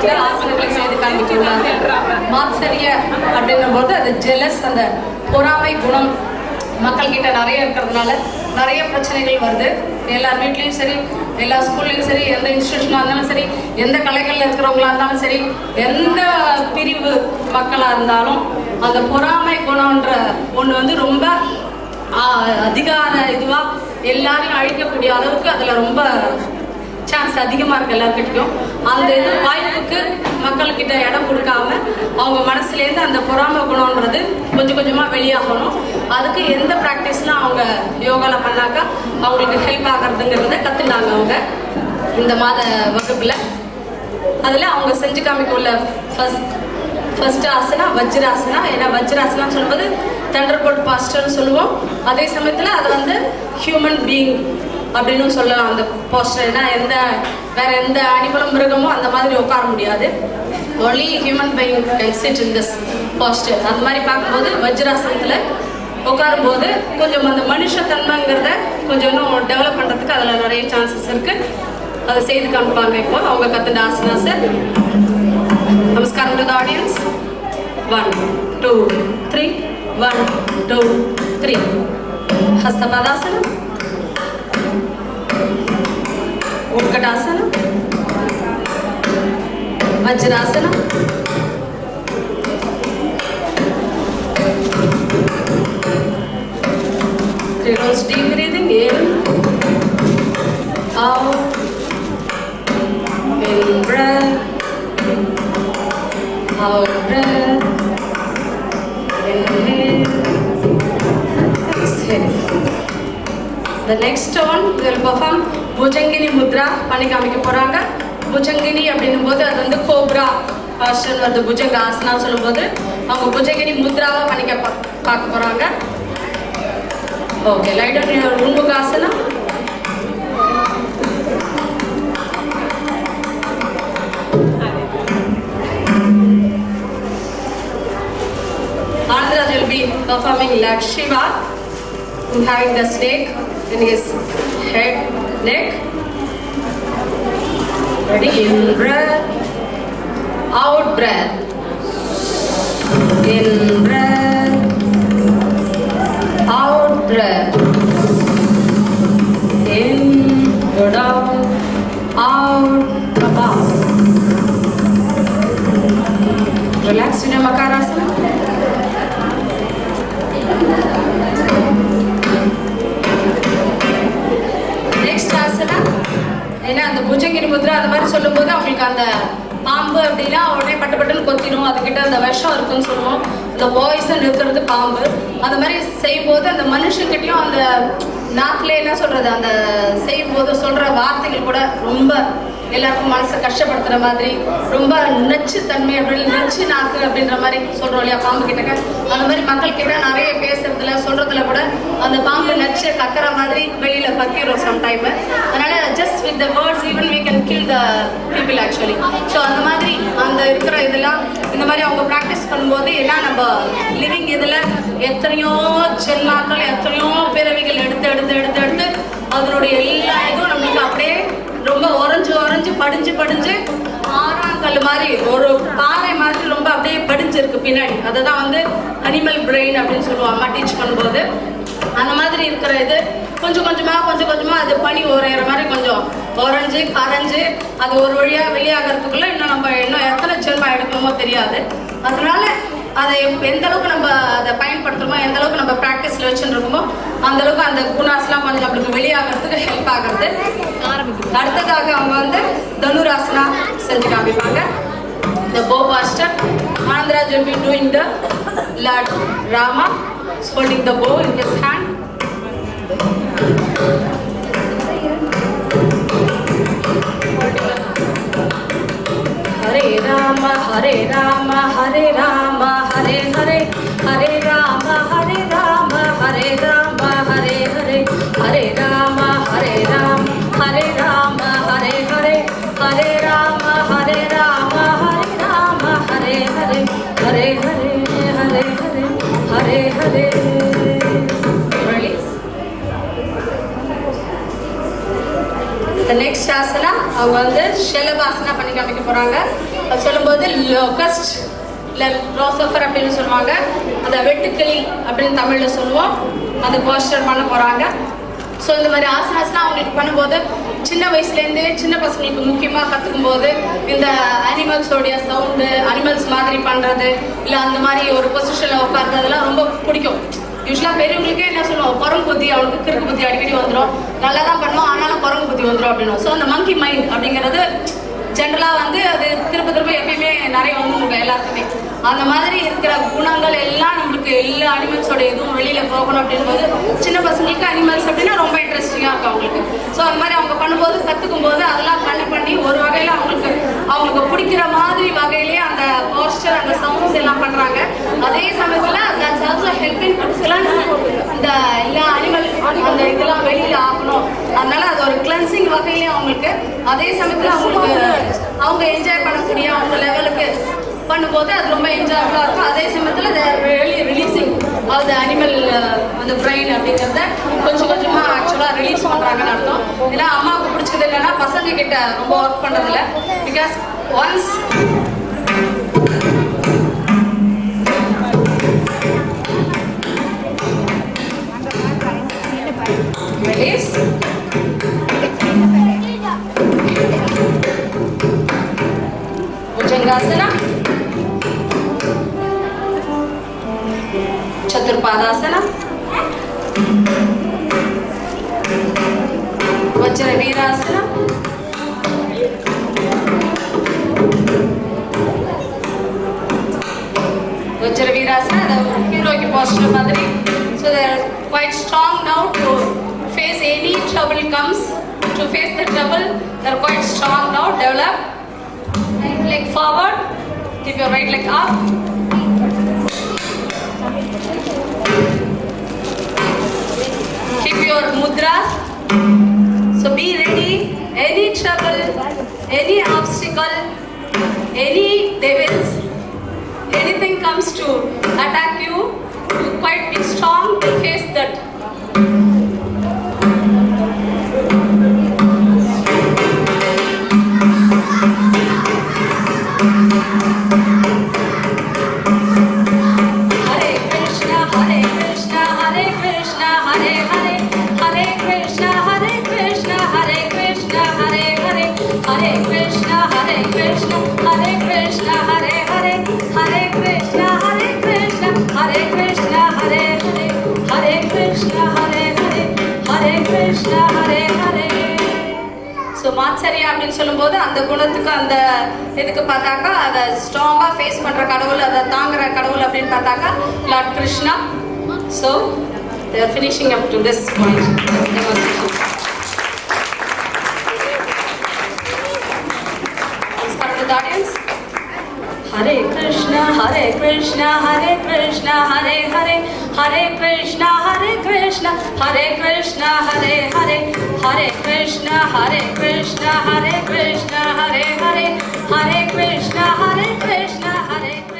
சில ஆசனங்களை செய்து காண்பித்துள்ளார்கள். மாத்சரிய அப்படின்னும் போது அது ஜெலஸ், அந்த பொறாமை குணம் மக்கள் கிட்ட நிறைய இருக்கிறதுனால நிறைய பிரச்சனைகள் வருது. எல்லார் வீட்லேயும் சரி, எல்லா ஸ்கூல்லையும் சரி, எந்த இன்ஸ்டியூஷனாக இருந்தாலும் சரி, எந்த கலைகளில் இருக்கிறவங்களா இருந்தாலும் சரி, எந்த பிரிவு மக்களாக இருந்தாலும் அந்த பொறாமை குணம்ன்ற ஒன்று வந்து ரொம்ப அதிகார இதுவாக எல்லாரையும் அழிக்கக்கூடிய அளவுக்கு அதில் ரொம்ப சான்ஸ் அதிகமாக இருக்குது எல்லாருக்கிட்டையும். அந்த இது வாய்ப்புக்கு மக்கள்கிட்ட இடம் கொடுக்காம அவங்க மனசுலேருந்து அந்த பொறாமை குணம்ன்றது கொஞ்சம் கொஞ்சமாக வெளியாகணும். அதுக்கு எந்த ப்ராக்டிஸ்லாம் அவங்க யோகாவில் பண்ணாக்கா அவங்களுக்கு ஹெல்ப் ஆகிறதுங்கிறத கற்றுனாங்க அவங்க இந்த மாத வகுப்பில். அதில் அவங்க செஞ்சு காமிக்குள்ள ஃபர்ஸ்ட் ஆசனா வஜ்ராசனா. ஏன்னா வஜ்ராசனான்னு சொல்லும்போது தண்டர்போல்ட் பாஸ்டர்னு சொல்லுவோம். அதே சமயத்தில் அது வந்து ஹியூமன் பீயிங் அப்படின்னு சொல்லலாம் அந்த போஸ்டர். ஏன்னா வேற எந்த அனிமலும் மிருகமோ அந்த மாதிரி உட்கார முடியாது. Only human being can sit in this poster. அந்த மாதிரி பார்க்கும்போது வஜ்ராசனத்தில் உட்காரும்போது கொஞ்சம் அந்த மனுஷத்தன்மைங்கிறத கொஞ்சம் இன்னும் டெவலப் பண்ணுறதுக்கு அதில் நிறைய சான்சஸ் இருக்குது. அதை செய்து காமிப்பாங்க. இப்போ அவங்க கற்றுட்ட ஆசனாஸை. நமஸ்காரம் டு தி ஆடியன்ஸ். 1 2 3 1 2 3. ஹஸ்தபாதாசனம், உட்கடாசனம், வஜ்ராசனம், three rounds deep breathing in, out, in breath, out breath, inhale, exhale. The next one we will perform புஜங்கினி முத்ரா பண்ணி காமிக்க போகிறாங்க. புஜங்கினி அப்படின்னும் போது அது வந்து கோப்ரா ஆசன் வருது. புஜங்க ஆசனா சொல்லும்போது அவங்க புஜங்கினி முத்ராவை பண்ணிக்க பார்க்க போகிறாங்க. ஓகே, லைட் ஆன் யுவர் உன்முகாசனா. Anandraj will be performing like Shiva, having the snake in his head, neck. Ready? In breath, out breath. In breath, out breath. In, go down, out, come up. Relax in your Makarasana. ஏன்னா அந்த புஜங்கிரி முத்ரா அந்த மாதிரி சொல்லும்போது அவங்களுக்கு அந்த பாம்பு அப்படின்னா உடனே பட்டுன்னு கொத்திடும். அதுக்கிட்ட அந்த விஷம் இருக்குன்னு சொல்லுவோம். அந்த பாய்ஸன் இருக்கிறது பாம்பு. அந்த மாதிரி செய்யும்போது அந்த மனுஷங்கிட்டையும் அந்த நாக்கில் என்ன சொல்றது, அந்த செய்யும்போது சொல்ற வார்த்தைகள் கூட ரொம்ப எல்லாருக்கும் மனசை கஷ்டப்படுத்துற மாதிரி, ரொம்ப நச்சு தன்மை அப்படின்னு நச்சு நாக்கு அப்படின்ற மாதிரி சொல்றோம் இல்லையா பாம்பு கிட்டக்க. அந்த மாதிரி மக்கள் கிட்ட நிறைய பேசுறதுல சொல்றதுல கூட அந்த பாம்பு நச்சு கக்கிற மாதிரி வெளியில கத்திரும் சம்டைம். அதனால just with the words even we can kill the people actually. So அந்த மாதிரி அந்த இருக்கிற இதெல்லாம் இந்த மாதிரி அவங்க ப்ராக்டிஸ் பண்ணும்போது ஏன்னா நம்ம லிவிங் இதில் எத்தனையோ ஜென்மாக்கள் எத்தனையோ பிறவிகள் எடுத்து எடுத்து எடுத்து எடுத்து அதனுடைய எல்லா இதுவும் நம்மளுக்கு அப்படியே ரொம்ப உறைஞ்சு படிஞ்சு ஆறாங்கல் மாதிரி ஒரு பாறை மாதிரி ரொம்ப அப்படியே படிஞ்சிருக்கு பின்னாடி. அதை தான் வந்து அனிமல் பிரெயின் அப்படின்னு சொல்லுவோம் அம்மா டீச் பண்ணும்போது. அந்த மாதிரி இருக்கிற இது கொஞ்சம் கொஞ்சமாக அது பனி உரையிற மாதிரி கொஞ்சம் உறைஞ்சு கரைஞ்சு அது ஒரு வழியாக வெளியாகிறதுக்குள்ள இன்னும் நம்ம இன்னும் எத்தனை ஜென்மா எடுக்கணுமோ தெரியாது. அதனால அதை எந்த அளவுக்கு நம்ம அதை பயன்படுத்துகிறோமோ, எந்த அளவுக்கு நம்ம ப்ராக்டிஸில் வச்சுருக்கோமோ அந்த அளவுக்கு அந்த குணாஸ்லாம் கொஞ்சம் நம்மளுக்கு வெளியாகிறதுக்கு ஹெல்ப் ஆகிறது. அடுத்ததாக அவங்க வந்து தனுராசனா செஞ்சு காமிப்பாங்க. The bow master Anandraj will be doing the Lord Rama holding the bow in his hand. Hare Rama Hare Rama Hare Rama Hare Hare Hare Rama Hare Rama Hare Rama Hare Hare Hare Rama Hare Rama Hare Rama Hare Hare Hare Rama Hare Rama Hare Rama Hare Hare Hare Hare Hare Hare Hare Hare. Release. The next next asana அவங்க வந்து ஷெலபாசனா பண்ணி காமிக்க போறாங்க. அது சொல்லும்போது locust இல்லை ரோசோஃபர் அப்படின்னு சொல்லுவாங்க. அந்த வெட்டுக்கிளி அப்படின்னு தமிழில் சொல்லுவோம். அந்த போஸ்டர் பண்ண போகிறாங்க. ஸோ இந்த மாதிரி ஆசனாஸ்லாம் அவங்களுக்கு பண்ணும்போது சின்ன வயசுலேருந்தே சின்ன பசங்களுக்கு முக்கியமாக கற்றுக்கும் போது இந்த அனிமல்ஸோடைய சவுண்டு, அனிமல்ஸ் மாதிரி பண்ணுறது, இல்லை அந்த மாதிரி ஒரு பொசிஷனில் உட்கார்றதெல்லாம் ரொம்ப பிடிக்கும். யூஸ்வலாக பெரியவங்களுக்கே என்ன சொல்லுவோம், குரங்கு புத்தி, அவனுக்கு கிறுக்கு புத்தி அடிக்கடி வந்துடும், நல்லா தான் பண்ணுவோம் ஆனாலும் குரங்கு புத்தி வந்துடும் அப்படின்னு. ஸோ அந்த மங்கி மைண்ட் அப்படிங்கிறது ஜென்ரலாக வந்து அது திரும்ப திரும்ப எப்பயுமே நிறைய வந்து எல்லாருக்குமே அந்த மாதிரி இருக்கிற குணங்கள் எல்லாம் நம்மளுக்கு எல்லா அனிமல்ஸோட எதுவும் வெளியில் போகணும் அப்படின்போது சின்ன பசங்களுக்கு அனிமல்ஸ் அப்படின்னா ரொம்ப இன்ட்ரெஸ்டிங்காக இருக்கும் அவங்களுக்கு. ஸோ அந்த மாதிரி அவங்க பண்ணும்போது கற்றுக்கும் போது அதெல்லாம் பண்ணி ஒரு வகையில் அவங்களுக்கு பிடிக்கிற மாதிரி வகையிலேயே அந்த போஸ்டர் அந்த சவுண்ட்ஸ் எல்லாம் பண்ணுறாங்க. அதே சமயத்தில் தட்ஸ் ஆல்சோ ஹெல்பிங் இந்த எல்லா அனிமல் அந்த இதெல்லாம் வெளியில் ஆகணும். அதனால அது ஒரு கிளென்சிங் வகையிலேயே அவங்களுக்கு, அதே சமயத்தில் அவங்க என்ஜாய் பண்ணக்கூடிய அவங்க லெவலுக்கு பண்ணும்போது அது ரொம்ப என்ஜாயபுளாக இருக்கும். அதே சமயத்தில் ரிலீஸிங் அந்த அனிமல் அந்த பிரெயின் அப்படிங்கிறத கொஞ்சம் கொஞ்சமாக ஆக்சுவலாக ரிலீஸ் பண்ணுறாங்கன்னு அர்த்தம். ஏன்னா அம்மாவுக்கு பிடிச்சது இல்லைன்னா பசங்க கிட்ட ரொம்ப ஒர்க் பண்ணுறதில்ல. Because once release bhujangasana, chaturpadasana, vajravirasana, vajravirasana the heroic posture madri. So they are quite strong now to face any trouble comes, to face the trouble. They are quite strong now. Develop. Right leg forward, keep your right leg up. Keep your mudras. So be ready. Any trouble, any obstacle, any devils, anything comes to attack you, you quite be strong to face that. So மாத்சரியா அப்படின்னு சொல்லும்போது அந்த குணத்துக்கு அந்த இதுக்கு பார்த்தாக்கா அதை ஸ்ட்ராங்காக ஃபேஸ் பண்ணுற கடவுள், அதை தாங்குற கடவுள் அப்படின்னு பார்த்தாக்கா Lord Krishna. So they are finishing up to this point. Let's start with the audience. Hare Krishna, Hare Krishna, Hare Krishna, Hare Hare, Hare Krishna, Hare Krishna, Hare Krishna, Hare Hare, Hare Krishna, Hare Krishna, Hare Krishna, Hare Hare, Hare Krishna, Hare Krishna, Hare Krishna.